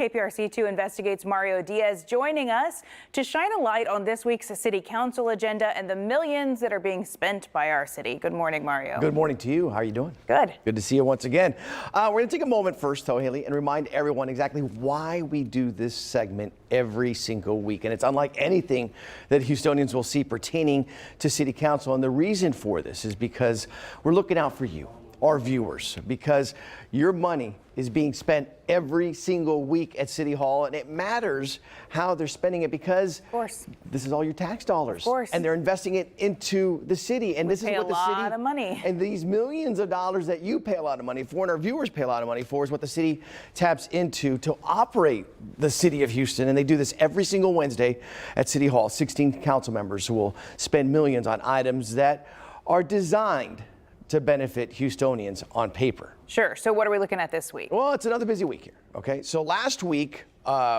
KPRC2 investigates Mario Diaz joining us to shine a light on this week's city council agenda and the millions that are being spent by our city. Good morning, Mario. Good morning to you. How are you doing? Good. Good to see you once again. We're going to take a moment first, though, Haley, and remind everyone exactly why we do this segment every single week. And it's unlike anything that Houstonians will see pertaining to city council. And the reason for this is because we're looking out for you, our viewers, because your money is being spent every single week at City Hall, and it matters how they're spending it because this is all your tax dollars, and they're investing it into the city, and this is what the city, a lot of money, and these millions of dollars that you pay a lot of money for, and our viewers pay a lot of money for, is what the city taps into to operate the city of Houston. And they do this every single Wednesday at City Hall. 16 council members who will spend millions on items that are designed to benefit Houstonians on paper. Sure. So what are we looking at this week? Well, it's another busy week here. Okay. So last week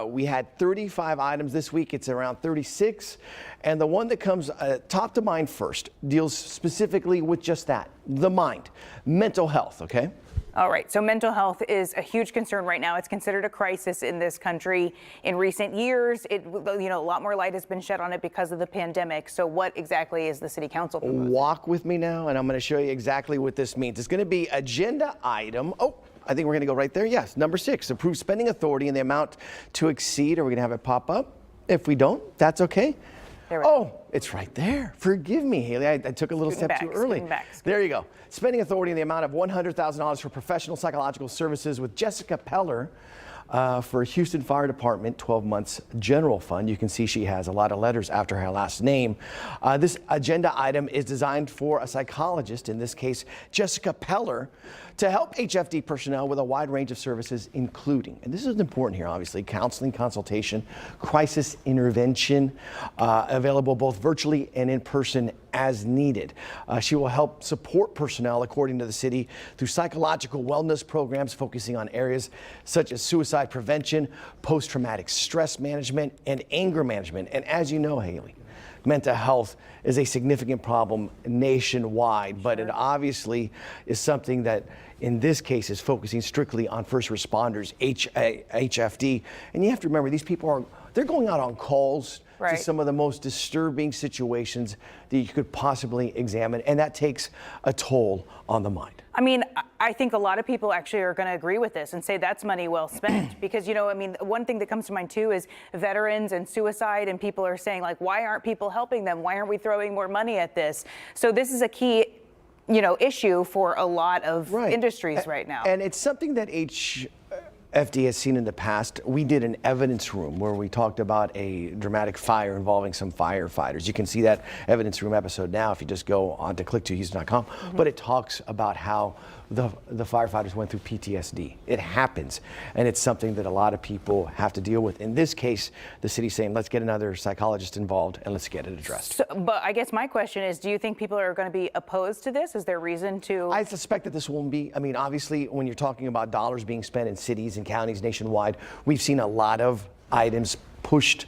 we had 35 items. This week it's around 36. And the one that comes top to mind first deals specifically with just that, the mind, mental health. Okay. All right. So mental health is a huge concern right now. It's considered a crisis in this country. In recent years, a lot more light has been shed on it because of the pandemic. So what exactly is the city council proposing? Walk with me now, and I'm going to show you exactly what this means. It's going to be agenda item. Oh, I think we're going to go right there. Yes. Number 6, approve spending authority in the amount to exceed. Are we going to have it pop up? If we don't, that's okay. Oh, it's right there. Forgive me, Haley. I took a little step too early. There you go. Spending authority in the amount of $100,000 for professional psychological services with Jessica Peller for Houston Fire Department 12 months general fund. You can see she has a lot of letters after her last name. This agenda item is designed for a psychologist, in this case, Jessica Peller, to help HFD personnel with a wide range of services, including, and this is important here, obviously, counseling, consultation, crisis intervention, available both virtually and in person as needed. She will help support personnel, according to the city, through psychological wellness programs focusing on areas such as suicide prevention, post-traumatic stress management, and anger management. And as you know, Haley, mental health is a significant problem nationwide, but it obviously is something that in this case is focusing strictly on first responders, HFD. And you have to remember, these people they're going out on calls to some of the most disturbing situations that you could possibly examine, and that takes a toll on the mind. I mean, I think a lot of people actually are going to agree with this and say that's money well spent because, one thing that comes to mind too is veterans and suicide, and people are saying, like, why aren't people helping them? Why aren't we throwing more money at this? So this is a key issue for a lot of industries right now. And it's something that HFD has seen in the past. We did an evidence room where we talked about a dramatic fire involving some firefighters. You can see that evidence room episode now if you just go on to click2houston.com. But it talks about how the firefighters went through PTSD. It happens, and it's something that a lot of people have to deal with. In this case, the city's saying, let's get another psychologist involved and let's get it addressed. So, but I guess my question is, do you think people are going to be opposed to this? Is there reason to? I suspect that this won't be. I mean, obviously, when you're talking about dollars being spent in cities and counties nationwide, we've seen a lot of items pushed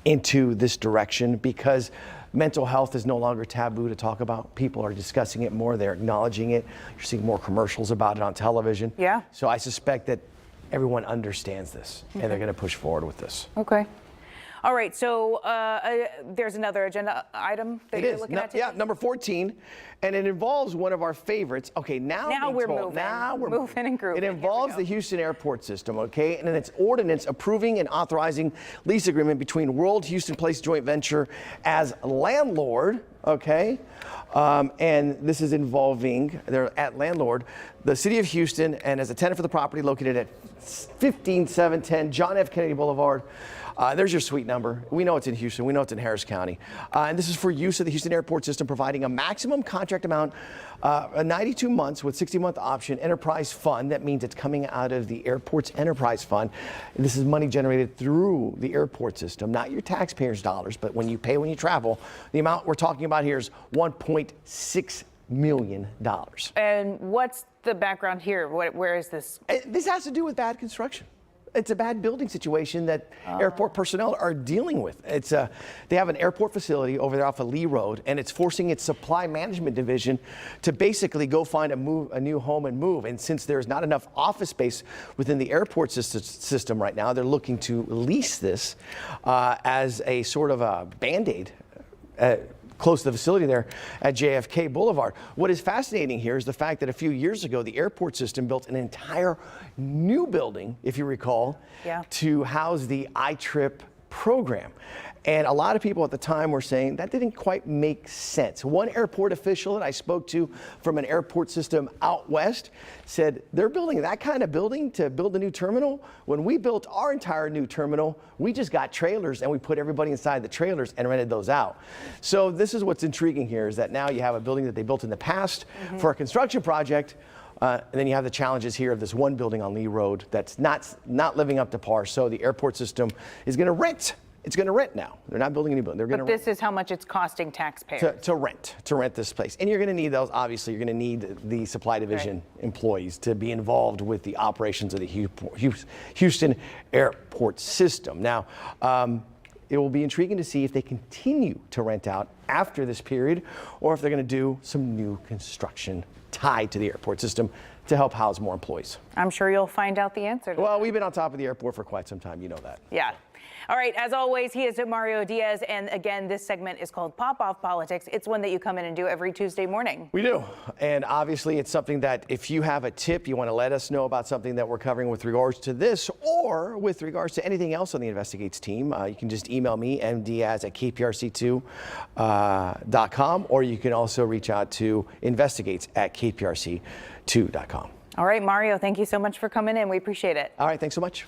into this direction because mental health is no longer taboo to talk about. People are discussing it more. They're acknowledging it. You're seeing more commercials about it on television. Yeah. So I suspect that everyone understands this and they're going to push forward with this. Okay. All right. So there's another agenda item that you're looking at today? Yeah, number 14. And it involves one of our favorites. Okay, now we're moving. Now we're moving and grooving. It involves the Houston airport system, okay? And it's ordinance approving and authorizing lease agreement between World Houston Place Joint Venture as landlord, okay? And this is involving, they're at landlord, the city of Houston, and as a tenant for the property located at 15710 John F. Kennedy Boulevard. There's your suite number. We know it's in Houston. We know it's in Harris County. And this is for use of the Houston airport system, providing a maximum contract amount, 92 months with 60-month option enterprise fund. That means it's coming out of the airport's enterprise fund. And this is money generated through the airport system, not your taxpayers' dollars, but when you pay when you travel. The amount we're talking about here is $1.6 million. And what's the background here? Where is this? This has to do with bad construction. It's a bad building situation that airport personnel are dealing with. They have an airport facility over there off of Lee Road, and it's forcing its supply management division to basically go find a new home and move. And since there's not enough office space within the airport system right now, they're looking to lease this as a sort of a Band-Aid close to the facility there at JFK Boulevard. What is fascinating here is the fact that a few years ago, the airport system built an entire new building, if you recall, to house the iTrip program. And a lot of people at the time were saying that didn't quite make sense. One airport official that I spoke to from an airport system out west said they're building that kind of building to build a new terminal. When we built our entire new terminal, we just got trailers and we put everybody inside the trailers and rented those out. So this is what's intriguing here, is that now you have a building that they built in the past for a construction project. And then you have the challenges here of this one building on Lee Road that's not living up to par. So the airport system is going to rent. It's going to rent now. They're not building a new building. They're going to But this is how much it's costing taxpayers. to rent this place. And you're going to need those, obviously, you're going to need the supply division employees to be involved with the operations of the Houston airport system. Now, it will be intriguing to see if they continue to rent out after this period, or if they're going to do some new construction tied to the airport system to help house more employees. I'm sure you'll find out the answer to Well, we've been on top of the airport for quite some time. You know that. Yeah. All right. As always, he is Mario Diaz. And again, this segment is called Pop Off Politics. It's one that you come in and do every Tuesday morning. We do. And obviously, it's something that if you have a tip, you want to let us know about something that we're covering with regards to this or with regards to anything else on the Investigates team, you can just email me, mdiaz@kprc2.com, or you can also reach out to investigates@kprc2.com. All right, Mario, thank you so much for coming in. We appreciate it. All right. Thanks so much.